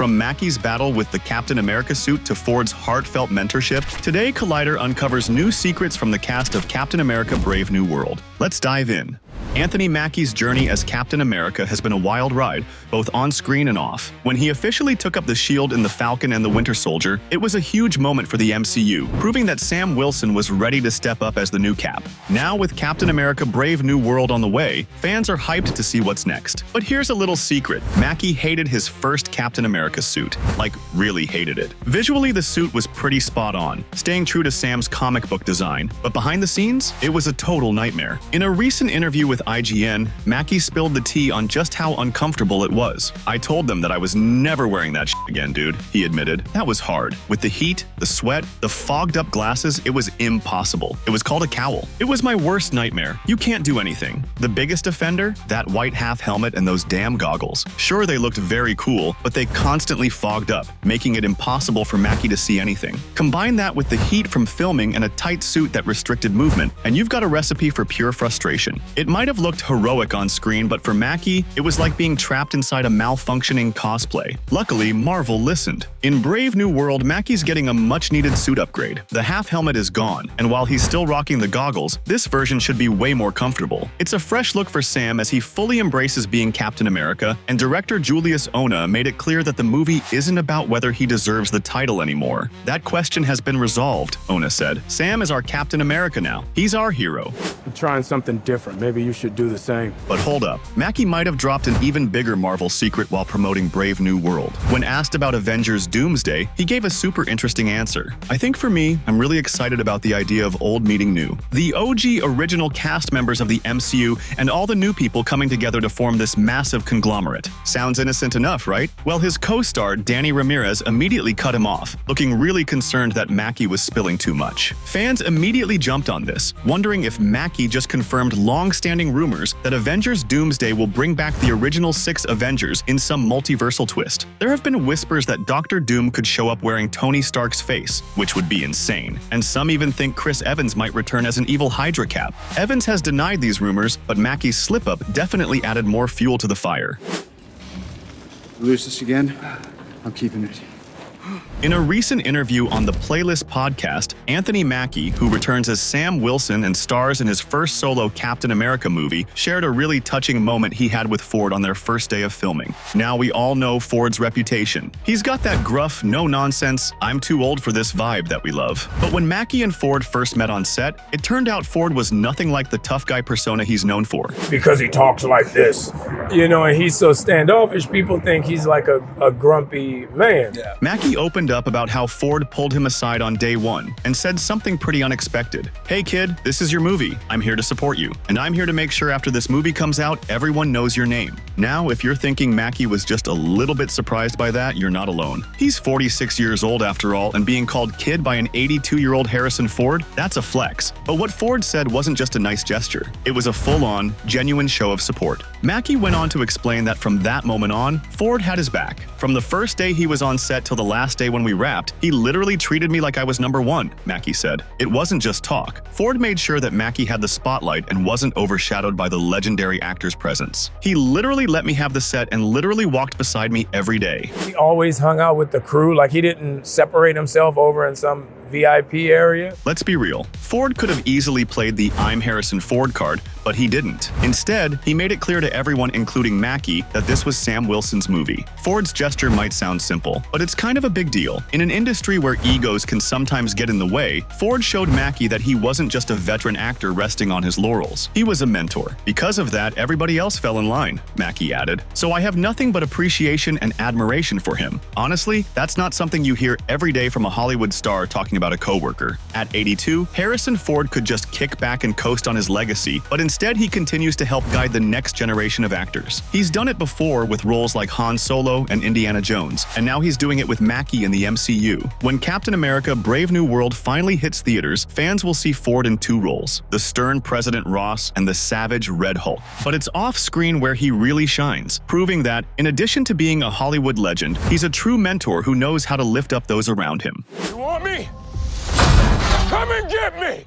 From Mackie's battle with the Captain America suit to Ford's heartfelt mentorship, today Collider uncovers new secrets from the cast of Captain America: Brave New World. Let's dive in. Anthony Mackie's journey as Captain America has been a wild ride, both on screen and off. When he officially took up the shield in The Falcon and the Winter Soldier, it was a huge moment for the MCU, proving that Sam Wilson was ready to step up as the new Cap. Now, with Captain America: Brave New World on the way, fans are hyped to see what's next. But here's a little secret: Mackie hated his first Captain America suit. Like, really hated it. Visually, the suit was pretty spot on, staying true to Sam's comic book design. But behind the scenes, it was a total nightmare. In a recent interview with IGN, Mackie spilled the tea on just how uncomfortable it was. "I told them that I was never wearing that shit again, dude," he admitted. "That was hard. With the heat, the sweat, the fogged up glasses, it was impossible. It was called a cowl. It was my worst nightmare. You can't do anything. The biggest offender? That white half helmet and those damn goggles. Sure, they looked very cool, but they constantly fogged up, making it impossible for Mackie to see anything. Combine that with the heat from filming and a tight suit that restricted movement, and you've got a recipe for pure frustration. It might have looked heroic on screen, but for Mackie, it was like being trapped inside a malfunctioning cosplay. Luckily, Marvel listened. In Brave New World, Mackie's getting a much-needed suit upgrade. The half helmet is gone, and while he's still rocking the goggles, this version should be way more comfortable. It's a fresh look for Sam as he fully embraces being Captain America, and director Julius Ona made it clear that the movie isn't about whether he deserves the title anymore. "That question has been resolved," Ona said. "Sam is our Captain America now. He's our hero." I'm trying something different. Maybe you should do the same. But hold up, Mackie might have dropped an even bigger Marvel secret while promoting Brave New World. When asked about Avengers Doomsday, he gave a super interesting answer. "I think for me, I'm really excited about the idea of old meeting new. The OG original cast members of the MCU and all the new people coming together to form this massive conglomerate. Sounds innocent enough, right?" Well, his co-star, Danny Ramirez, immediately cut him off, looking really concerned that Mackie was spilling too much. Fans immediately jumped on this, wondering if Mackie just confirmed long-standing rumors that Avengers Doomsday will bring back the original 6 Avengers in some multiversal twist. There have been whispers that Dr. Doom could show up wearing Tony Stark's face, which would be insane, and some even think Chris Evans might return as an evil Hydra Cap. Evans has denied these rumors, but Mackie's slip-up definitely added more fuel to the fire. Lose this again? I'm keeping it. In a recent interview on the Playlist podcast, Anthony Mackie, who returns as Sam Wilson and stars in his first solo Captain America movie, shared a really touching moment he had with Ford on their first day of filming. Now we all know Ford's reputation. He's got that gruff, no-nonsense, "I'm too old for this" vibe that we love. But when Mackie and Ford first met on set, it turned out Ford was nothing like the tough guy persona he's known for. Because he talks like this, and he's so standoffish, people think he's like a grumpy man. Yeah. Mackie opened up about how Ford pulled him aside on day one and said something pretty unexpected. "Hey kid, this is your movie. I'm here to support you. And I'm here to make sure after this movie comes out, everyone knows your name." Now, if you're thinking Mackie was just a little bit surprised by that, you're not alone. He's 46 years old after all, and being called kid by an 82-year-old Harrison Ford, that's a flex. But what Ford said wasn't just a nice gesture. It was a full-on, genuine show of support. Mackie went on to explain that from that moment on, Ford had his back. From the first day he was on set till the last day when we wrapped, he literally treated me like I was number one, Mackie said. It wasn't just talk. Ford made sure that Mackie had the spotlight and wasn't overshadowed by the legendary actor's presence. He literally let me have the set and literally walked beside me every day. He always hung out with the crew, like he didn't separate himself over in some VIP area. Let's be real. Ford could have easily played the "I'm Harrison Ford" card, but he didn't. Instead, he made it clear to everyone, including Mackie, that this was Sam Wilson's movie. Ford's gesture might sound simple, but it's kind of a big deal. In an industry where egos can sometimes get in the way, Ford showed Mackie that he wasn't just a veteran actor resting on his laurels. He was a mentor. Because of that, everybody else fell in line, Mackie added. "So I have nothing but appreciation and admiration for him. Honestly, that's not something you hear every day from a Hollywood star talking about a coworker." At 82, Harrison Ford could just kick back and coast on his legacy, but instead he continues to help guide the next generation of actors. He's done it before with roles like Han Solo and Indiana Jones, and now he's doing it with Mackie in the MCU. When Captain America: Brave New World finally hits theaters, fans will see Ford in 2 roles, the stern President Ross and the savage Red Hulk. But it's off-screen where he really shines, proving that, in addition to being a Hollywood legend, he's a true mentor who knows how to lift up those around him. You want me? Come and get me!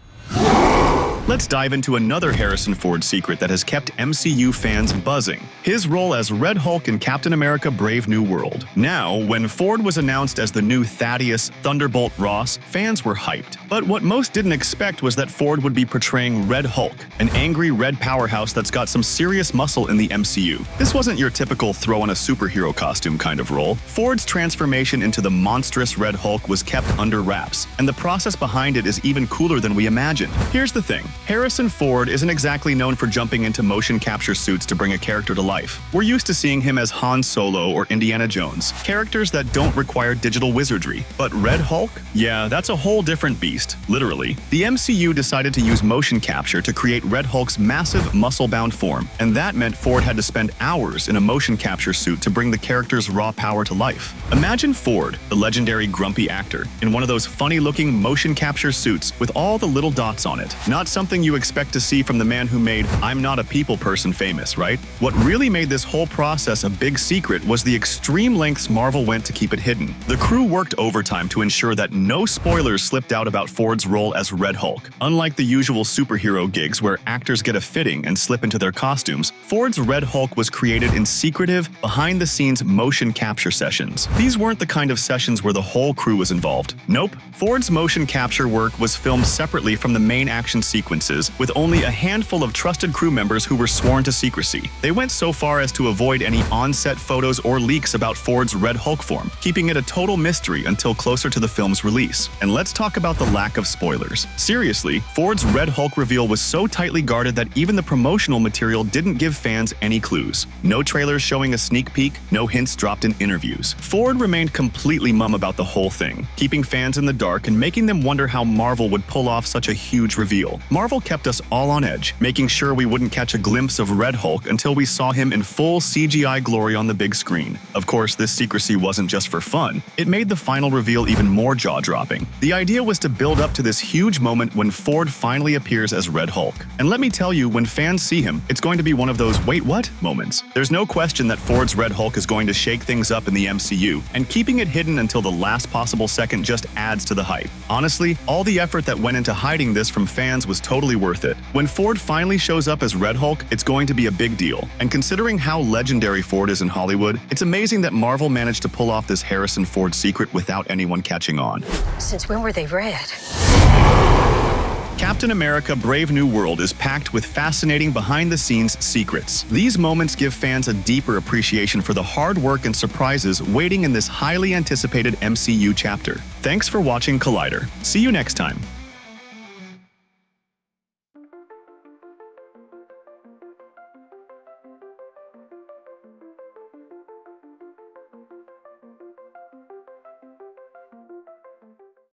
Let's dive into another Harrison Ford secret that has kept MCU fans buzzing: his role as Red Hulk in Captain America: Brave New World. Now, when Ford was announced as the new Thaddeus Thunderbolt Ross, fans were hyped. But what most didn't expect was that Ford would be portraying Red Hulk, an angry red powerhouse that's got some serious muscle in the MCU. This wasn't your typical throw on a superhero costume kind of role. Ford's transformation into the monstrous Red Hulk was kept under wraps, and the process behind it is even cooler than we imagined. Here's the thing: Harrison Ford isn't exactly known for jumping into motion capture suits to bring a character to life. We're used to seeing him as Han Solo or Indiana Jones, characters that don't require digital wizardry. But Red Hulk? Yeah, that's a whole different beast, literally. The MCU decided to use motion capture to create Red Hulk's massive muscle-bound form, and that meant Ford had to spend hours in a motion capture suit to bring the character's raw power to life. Imagine Ford, the legendary grumpy actor, in one of those funny-looking motion capture suits with all the little dots on it. Not something you expect to see from the man who made I'm Not a People Person famous, right? What really made this whole process a big secret was the extreme lengths Marvel went to keep it hidden. The crew worked overtime to ensure that no spoilers slipped out about Ford's role as Red Hulk. Unlike the usual superhero gigs where actors get a fitting and slip into their costumes, Ford's Red Hulk was created in secretive, behind-the-scenes motion capture sessions. These weren't the kind of sessions where the whole crew was involved. Nope. Ford's motion capture work was filmed separately from the main action sequences, with only a handful of trusted crew members who were sworn to secrecy. They went so far as to avoid any on-set photos or leaks about Ford's Red Hulk form, keeping it a total mystery until closer to the film's release. And let's talk about the lack of spoilers. Seriously, Ford's Red Hulk reveal was so tightly guarded that even the promotional material didn't give fans any clues. No trailers showing a sneak peek, no hints dropped in interviews. Ford remained completely mum about the whole thing, keeping fans in the dark and making them wonder how Marvel would pull off such a huge reveal. Marvel kept us all on edge, making sure we wouldn't catch a glimpse of Red Hulk until we saw him in full CGI glory on the big screen. Of course, this secrecy wasn't just for fun. It made the final reveal even more jaw-dropping. The idea was to build up to this huge moment when Ford finally appears as Red Hulk. And let me tell you, when fans see him, it's going to be one of those "wait, what?" moments. There's no question that Ford's Red Hulk is going to shake things up in the MCU, and keeping it hidden until the last possible second just adds to the hype. Honestly, all the effort that went into hiding this from fans was totally worth it. When Ford finally shows up as Red Hulk, it's going to be a big deal. And considering how legendary Ford is in Hollywood, it's amazing that Marvel managed to pull off this Harrison Ford secret without anyone catching on. Since when were they red? Captain America: Brave New World is packed with fascinating behind-the-scenes secrets. These moments give fans a deeper appreciation for the hard work and surprises waiting in this highly anticipated MCU chapter. Thanks for watching Collider. See you next time.